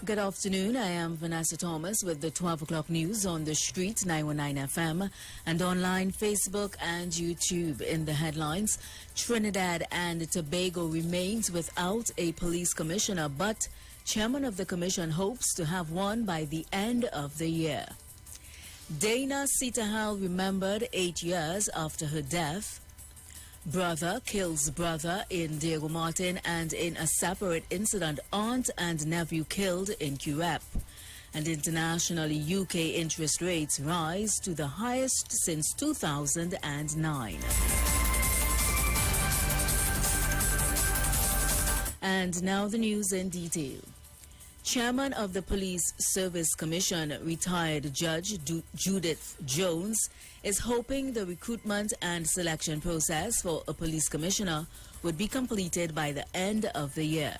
Good afternoon. I am Vanessa with the 12 o'clock news on the street, 919 FM, and online, Facebook and YouTube. In the headlines, Trinidad and Tobago remains without a police commissioner, but chairman of the commission hopes to have one by the end of the year. Dana Sitahal remembered 8 years after her death. Brother kills brother in Diego Martin, and in a separate incident, aunt and nephew killed in QF. And internationally, UK interest rates rise to the highest since 2009. And now the news in detail. Chairman of the Police Service Commission, retired Judge Judith Jones, is hoping the recruitment and selection process for a police commissioner would be completed by the end of the year.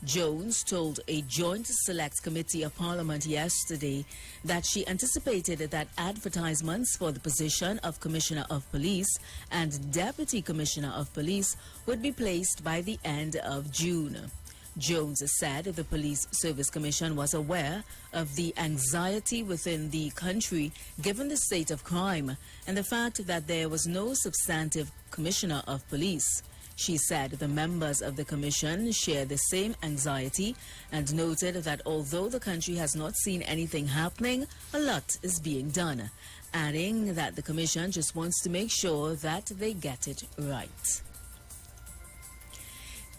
Jones told a joint select committee of Parliament yesterday that she anticipated that advertisements for the position of Commissioner of Police and Deputy Commissioner of Police would be placed by the end of June. Jones said the Police Service Commission was aware of the anxiety within the country given the state of crime and the fact that there was no substantive commissioner of police. She said the members of the commission share the same anxiety and noted that although the country has not seen anything happening, a lot is being done, adding that the commission just wants to make sure that they get it right.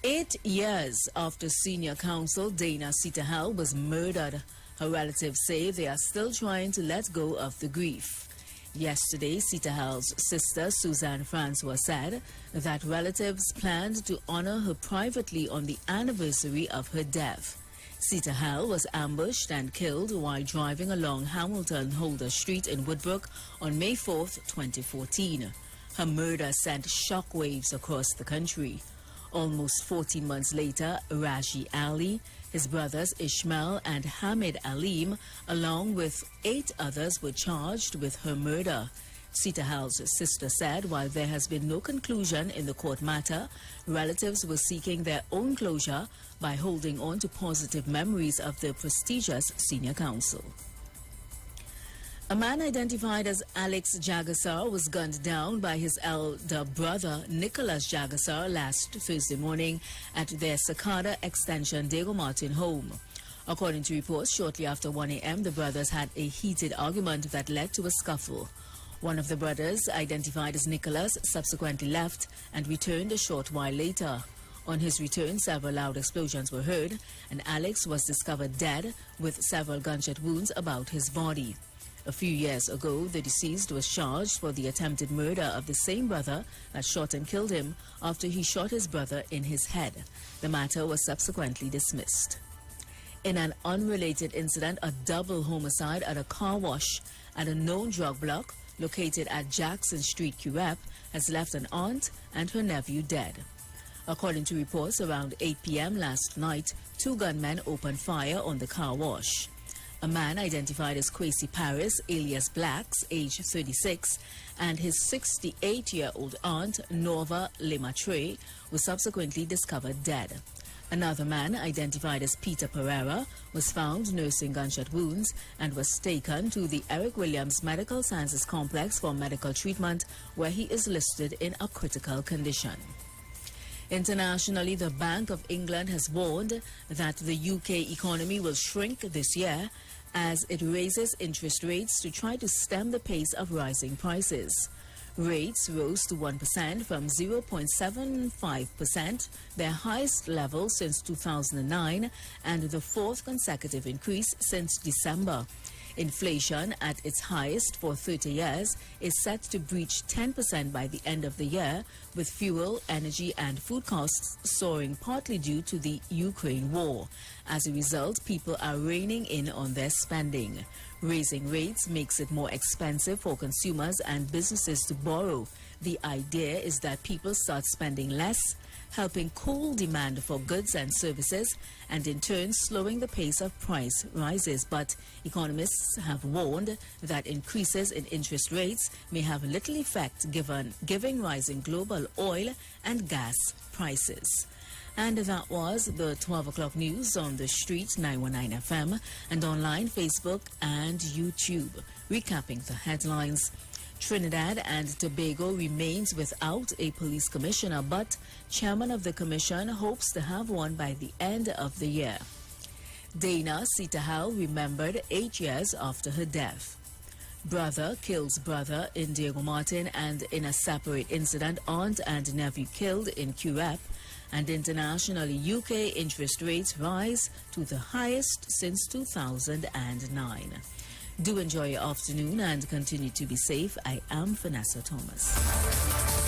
8 years after senior counsel Dana Sitahal was murdered, her relatives say they are still trying to let go of the grief. Yesterday, Sitahal's sister Suzanne Francois said that relatives planned to honor her privately on the anniversary of her death. Sitahal was ambushed and killed while driving along Hamilton Holder Street in Woodbrook on May 4, 2014. Her murder sent shockwaves across the country. Almost 14 months later, Raji Ali, his brothers Ishmael and Hamid Alim, along with 8 others, were charged with her murder. Sitahal's sister said while there has been no conclusion in the court matter, relatives were seeking their own closure by holding on to positive memories of the prestigious senior counsel. A man identified as Alex Jagassar was gunned down by his elder brother Nicholas Jagassar last Thursday morning at their Sakada Extension Diego Martin home. According to reports, shortly after 1 a.m., the brothers had a heated argument that led to a scuffle. One of the brothers, identified as Nicholas, subsequently left and returned a short while later. On his return, several loud explosions were heard, and Alex was discovered dead with several gunshot wounds about his body. A few years ago, the deceased was charged for the attempted murder of the same brother that shot and killed him after he shot his brother in his head. The matter was subsequently dismissed. In an unrelated incident, a double homicide at a car wash at a known drug block located at Jackson Street, QF, has left an aunt and her nephew dead. According to reports, around 8 p.m. last night, 2 gunmen opened fire on the car wash. A man identified as Kwesi Paris, alias Blacks, age 36, and his 68-year-old aunt, Nova Lematre, was subsequently discovered dead. Another man, identified as Peter Pereira, was found nursing gunshot wounds and was taken to the Eric Williams Medical Sciences Complex for medical treatment, where he is listed in a critical condition. Internationally, the Bank of England has warned that the UK economy will shrink this year as it raises interest rates to try to stem the pace of rising prices. Rates rose to 1% from 0.75%, their highest level since 2009, and the 4th consecutive increase since December. Inflation, at its highest for 30 years, is set to breach 10% by the end of the year, with fuel, energy and food costs soaring partly due to the Ukraine war. As a result, people are reining in on their spending. Raising rates makes it more expensive for consumers and businesses to borrow. The idea is that people start spending less, helping cool demand for goods and services, and in turn slowing the pace of price rises. But economists have warned that increases in interest rates may have little effect given rising global oil and gas prices. And that was the 12 o'clock news on the streets 919 FM and online, Facebook and YouTube. Recapping the headlines. Trinidad and Tobago remains without a police commissioner, but chairman of the commission hopes to have one by the end of the year. Dana Sitahal remembered 8 years after her death. Brother kills brother in Diego Martin, and in a separate incident, aunt and nephew killed in Curep. And internationally, UK interest rates rise to the highest since 2009. Do enjoy your afternoon and continue to be safe. I am Vanessa Thomas.